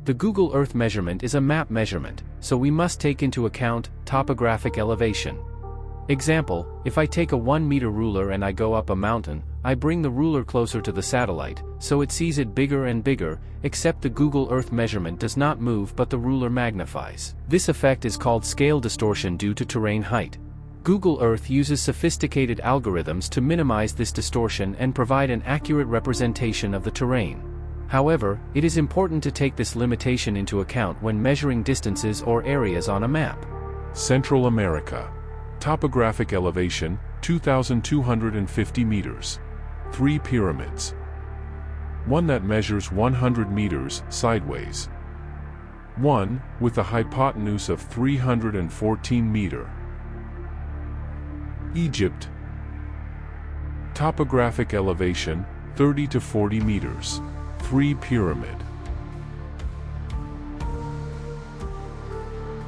The Google Earth measurement is a map measurement, so we must take into account topographic elevation. Example, if I take a 1-meter ruler and I go up a mountain, I bring the ruler closer to the satellite, so it sees it bigger and bigger, except the Google Earth measurement does not move but the ruler magnifies. This effect is called scale distortion due to terrain height. Google Earth uses sophisticated algorithms to minimize this distortion and provide an accurate representation of the terrain. However, it is important to take this limitation into account when measuring distances or areas on a map. Central America. Topographic elevation, 2,250 meters. 3 pyramids. One that measures 100 meters sideways. One with a hypotenuse of 314 meters. Egypt. Topographic elevation, 30 to 40 meters. 3 pyramid.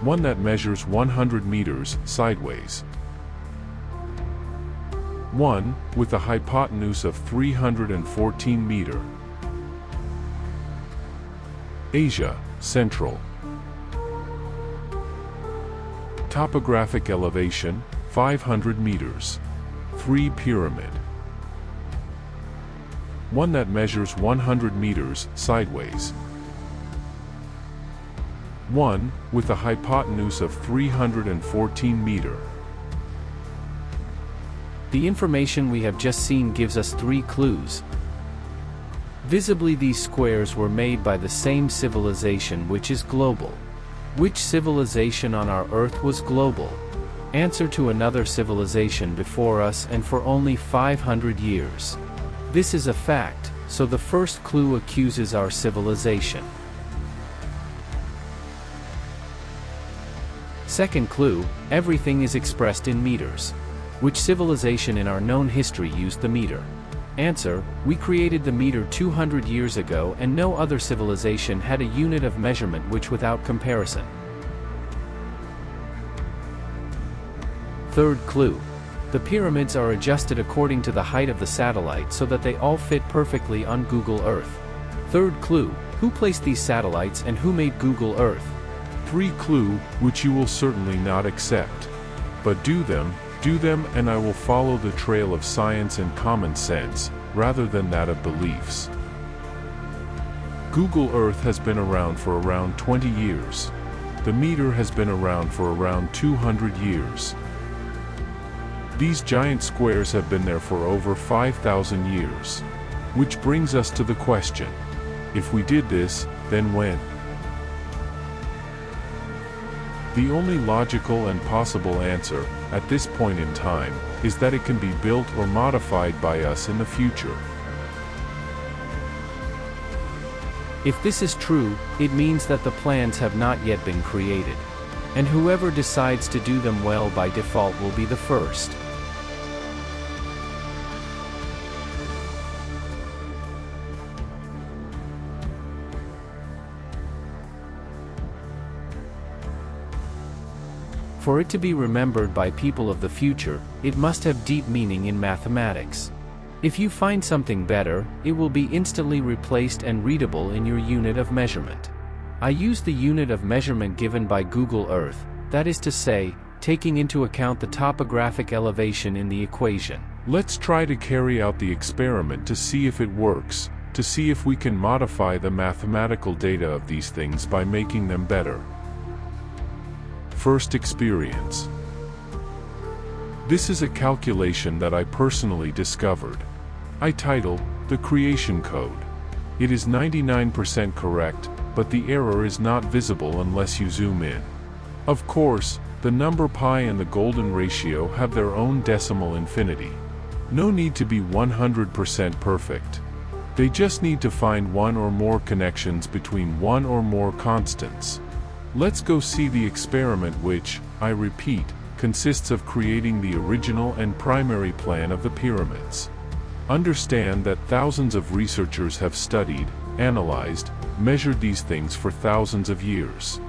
One that measures 100 meters sideways. One with a hypotenuse of 314 meters. Asia, Central. Topographic elevation, 500 meters. 3 pyramid. One that measures 100 meters sideways. One with a hypotenuse of 314 meters. The information we have just seen gives us 3 clues. Visibly, these squares were made by the same civilization, which is global. Which civilization on our Earth was global? Answer: to another civilization before us and for only 500 years. This is a fact, so the first clue accuses our civilization. Second clue: everything is expressed in meters. Which civilization in our known history used the meter? Answer: we created the meter 200 years ago and no other civilization had a unit of measurement which without comparison. Third clue: the pyramids are adjusted according to the height of the satellite so that they all fit perfectly on Google Earth. Third clue: who placed these satellites and who made Google Earth? 3 clue, which you will certainly not accept. But do them, and I will follow the trail of science and common sense, rather than that of beliefs. Google Earth has been around for around 20 years. The meter has been around for around 200 years. These giant squares have been there for over 5,000 years. Which brings us to the question: if we did this, then when? The only logical and possible answer, at this point in time, is that it can be built or modified by us in the future. If this is true, it means that the plans have not yet been created. And whoever decides to do them well by default will be the first. For it to be remembered by people of the future, it must have deep meaning in mathematics. If you find something better, it will be instantly replaced and readable in your unit of measurement. I use the unit of measurement given by Google Earth, that is to say, taking into account the topographic elevation in the equation. Let's try to carry out the experiment to see if it works, to see if we can modify the mathematical data of these things by making them better. First experience. This is a calculation that I personally discovered. I title, The Creation Code. It is 99% correct, but the error is not visible unless you zoom in. Of course, the number pi and the golden ratio have their own decimal infinity. No need to be 100% perfect. They just need to find one or more connections between one or more constants. Let's go see the experiment which, I repeat, consists of creating the original and primary plan of the pyramids. Understand that thousands of researchers have studied, analyzed, measured these things for thousands of years.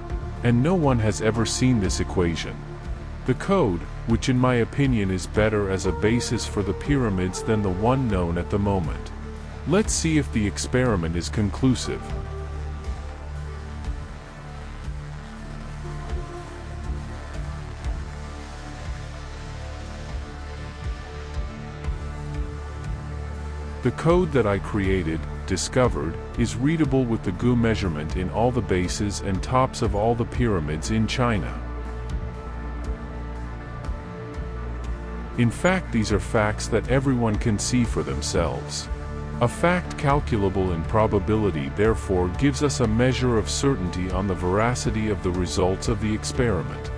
And no one has ever seen this equation. The code, which in my opinion is better as a basis for the pyramids than the one known at the moment. Let's see if the experiment is conclusive. The code that I created, discovered, is readable with the GU measurement in all the bases and tops of all the pyramids in China. In fact, these are facts that everyone can see for themselves. A fact calculable in probability therefore gives us a measure of certainty on the veracity of the results of the experiment.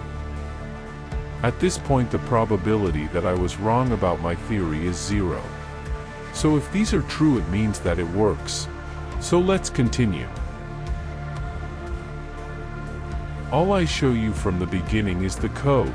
At this point, the probability that I was wrong about my theory is 0. So if these are true, it means that it works. So let's continue. All I show you from the beginning is the code.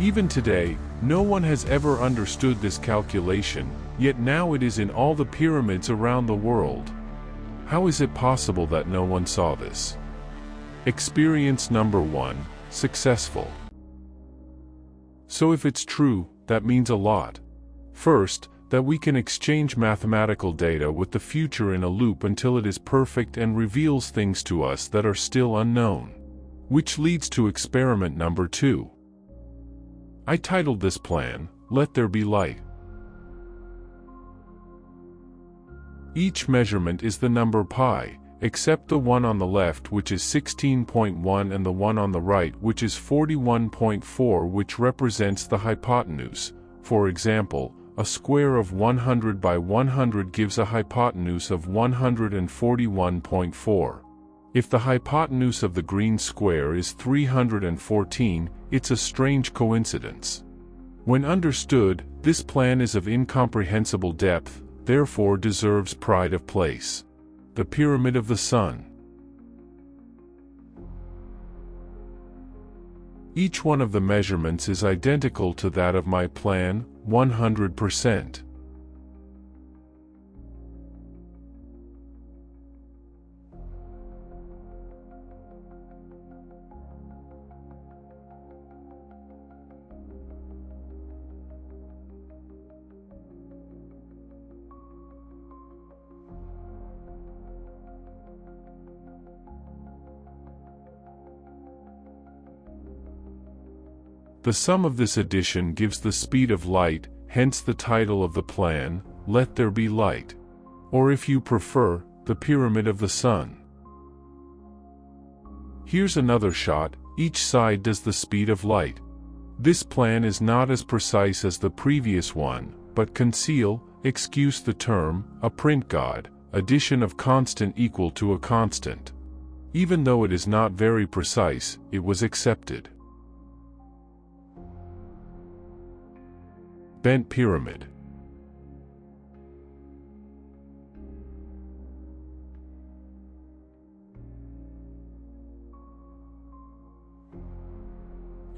Even today, no one has ever understood this calculation, yet now it is in all the pyramids around the world. How is it possible that no one saw this? Experience number 1, successful. So if it's true, that means a lot. First, that we can exchange mathematical data with the future in a loop until it is perfect and reveals things to us that are still unknown. Which leads to experiment number 2. I titled this plan, Let There Be Light. Each measurement is the number pi, except the one on the left, which is 16.1, and the one on the right, which is 41.4, which represents the hypotenuse. For example, a square of 100 by 100 gives a hypotenuse of 141.4. If the hypotenuse of the green square is 314, it's a strange coincidence. When understood, this plan is of incomprehensible depth, therefore deserves pride of place. The Pyramid of the Sun. Each one of the measurements is identical to that of my plan, 100%. The sum of this addition gives the speed of light, hence the title of the plan, Let There Be Light. Or if you prefer, the Pyramid of the Sun. Here's another shot, each side does the speed of light. This plan is not as precise as the previous one, but excuse the term, a print god, addition of constant equal to a constant. Even though it is not very precise, it was accepted. Bent pyramid.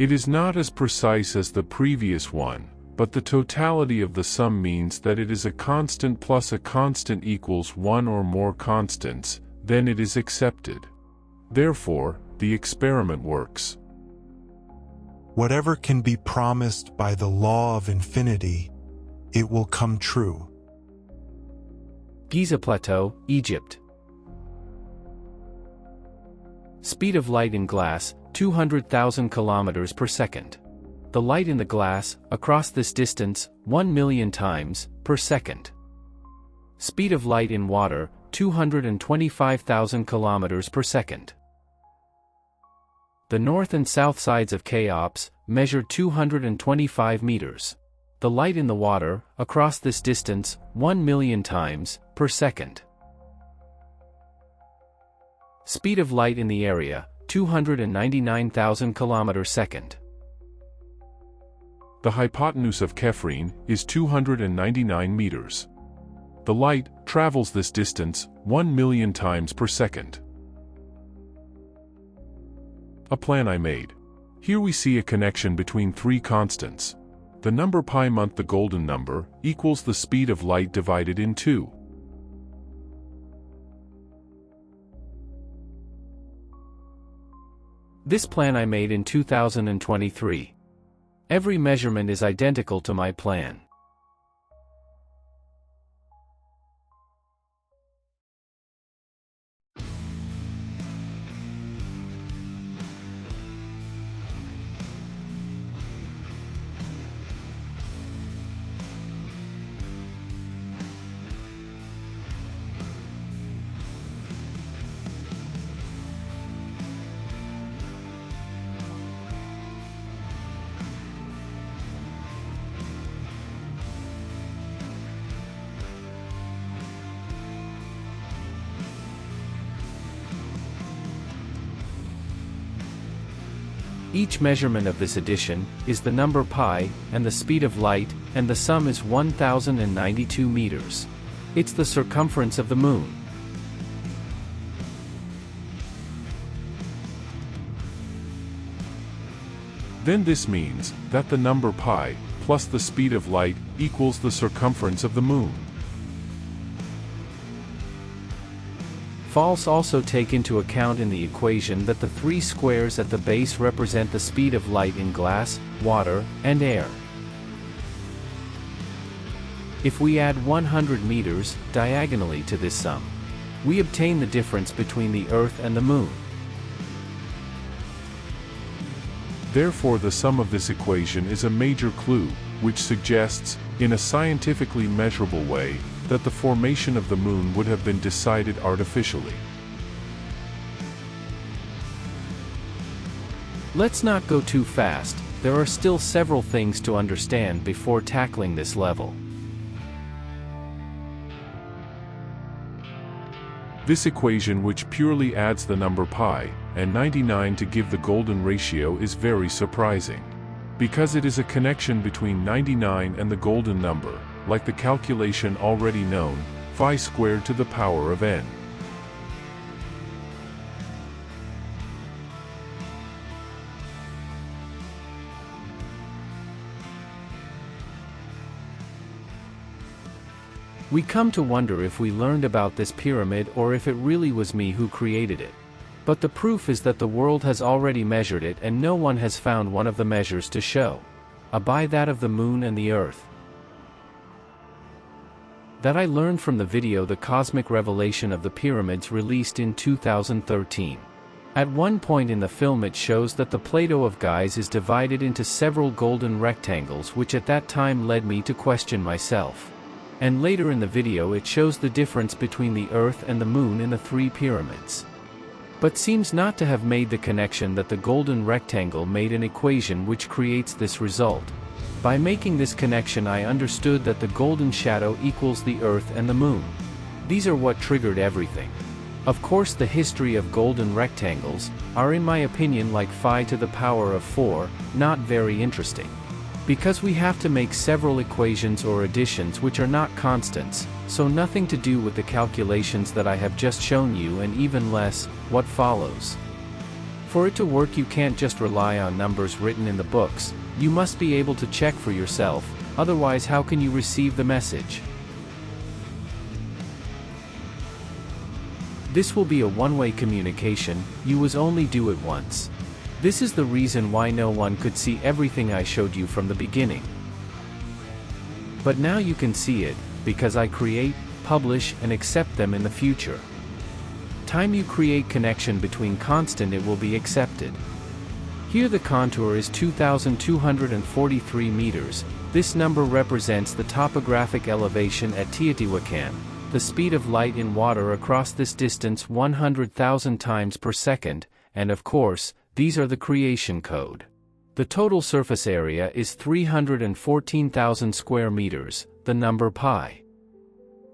It is not as precise as the previous one, but the totality of the sum means that it is a constant plus a constant equals one or more constants, then it is accepted. Therefore, the experiment works. Whatever can be promised by the law of infinity, it will come true. Giza Plateau, Egypt. Speed of light in glass, 200,000 kilometers per second. The light in the glass, across this distance, 1 million times, per second. Speed of light in water, 225,000 kilometers per second. The north and south sides of Cheops measure 225 meters. The light in the water, across this distance, 1 million times, per second. Speed of light in the area, 299,000 kilometers per second. The hypotenuse of Kephrine is 299 meters. The light travels this distance 1 million times per second. A plan I made. Here we see a connection between three constants. The number pi month, the golden number, equals the speed of light divided in 2. This plan I made in 2023. Every measurement is identical to my plan. Each measurement of this addition is the number pi and the speed of light, and the sum is 1092 meters. It's the circumference of the moon. Then this means that the number pi plus the speed of light equals the circumference of the moon. False also take into account in the equation that the three squares at the base represent the speed of light in glass, water, and air. If we add 100 meters diagonally to this sum, we obtain the difference between the Earth and the Moon. Therefore, the sum of this equation is a major clue, which suggests, in a scientifically measurable way, that the formation of the moon would have been decided artificially. Let's not go too fast, there are still several things to understand before tackling this level. This equation, which purely adds the number pi and 99 to give the golden ratio, is very surprising. Because it is a connection between 99 and the golden number, like the calculation already known, phi squared to the power of n. We come to wonder if we learned about this pyramid or if it really was me who created it. But the proof is that the world has already measured it and no one has found one of the measures to show. By that of the moon and the earth. That I learned from the video The Cosmic Revelation of the Pyramids, released in 2013. At one point in the film it shows that the Plateau of Giza is divided into several golden rectangles, which at that time led me to question myself. And later in the video it shows the difference between the Earth and the Moon in the three pyramids. But seems not to have made the connection that the golden rectangle made an equation which creates this result. By making this connection I understood that the golden shadow equals the Earth and the Moon. These are what triggered everything. Of course the history of golden rectangles are, in my opinion, like phi to the power of 4, not very interesting. Because we have to make several equations or additions which are not constants, so nothing to do with the calculations that I have just shown you, and even less what follows. For it to work you can't just rely on numbers written in the books, you must be able to check for yourself, otherwise how can you receive the message? This will be a one-way communication, you was only do it once. This is the reason why no one could see everything I showed you from the beginning. But now you can see it, because I create, publish, and accept them in the future. Time you create connection between constant, it will be accepted. Here the contour is 2,243 meters, this number represents the topographic elevation at Teotihuacan, the speed of light in water across this distance 100,000 times per second, and of course, these are the creation code. The total surface area is 314,000 square meters, the number pi.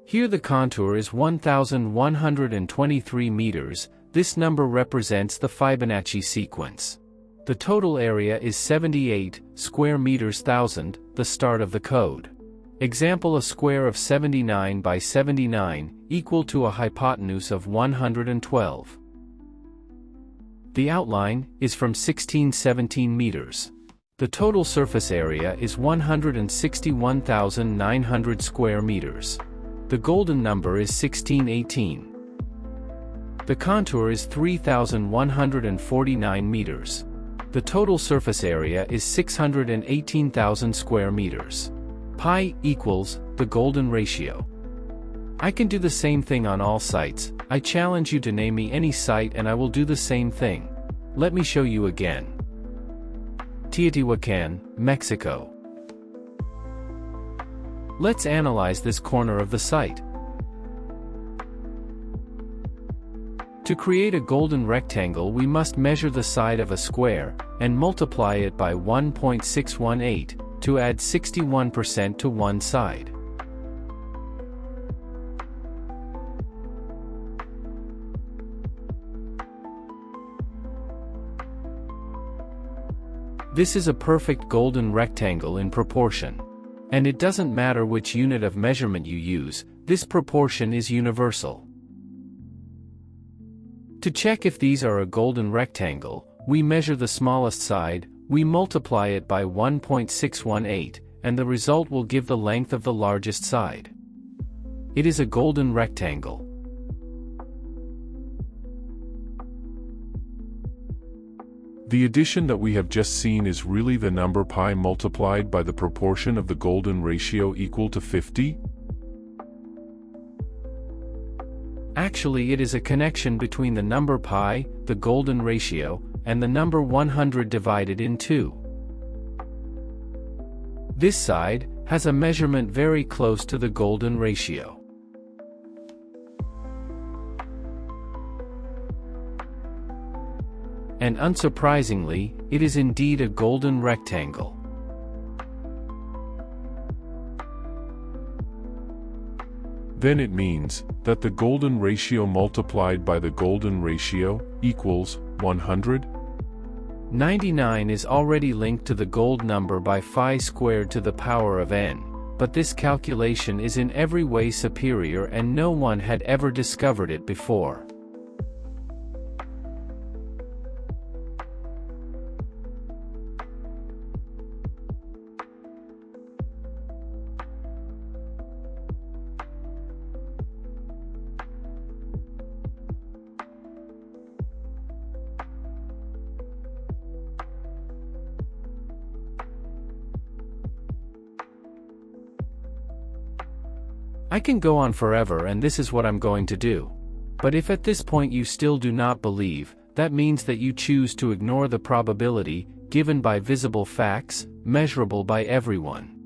Here the contour is 1,123 meters, this number represents the Fibonacci sequence. The total area is 78 square meters thousand, the start of the code. Example: a square of 79 by 79, equal to a hypotenuse of 112. The outline is from 1617 meters. The total surface area is 161,900 square meters. The golden number is 1618. The contour is 3,149 meters. The total surface area is 618,000 square meters. Pi equals the golden ratio. I can do the same thing on all sites. I challenge you to name me any site and I will do the same thing. Let me show you again. Teotihuacan, Mexico. Let's analyze this corner of the site. To create a golden rectangle, we must measure the side of a square and multiply it by 1.618 to add 61% to one side. This is a perfect golden rectangle in proportion. And it doesn't matter which unit of measurement you use, this proportion is universal. To check if these are a golden rectangle, we measure the smallest side, we multiply it by 1.618, and the result will give the length of the largest side. It is a golden rectangle. The addition that we have just seen is really the number pi multiplied by the proportion of the golden ratio equal to 50? Actually, it is a connection between the number pi, the golden ratio, and the number 100 divided in 2. This side has a measurement very close to the golden ratio. And unsurprisingly, it is indeed a golden rectangle. Then it means that the golden ratio multiplied by the golden ratio equals 100? 99 is already linked to the gold number by phi squared to the power of n, but this calculation is in every way superior and no one had ever discovered it before. I can go on forever and this is what I'm going to do. But if at this point you still do not believe, that means that you choose to ignore the probability given by visible facts, measurable by everyone.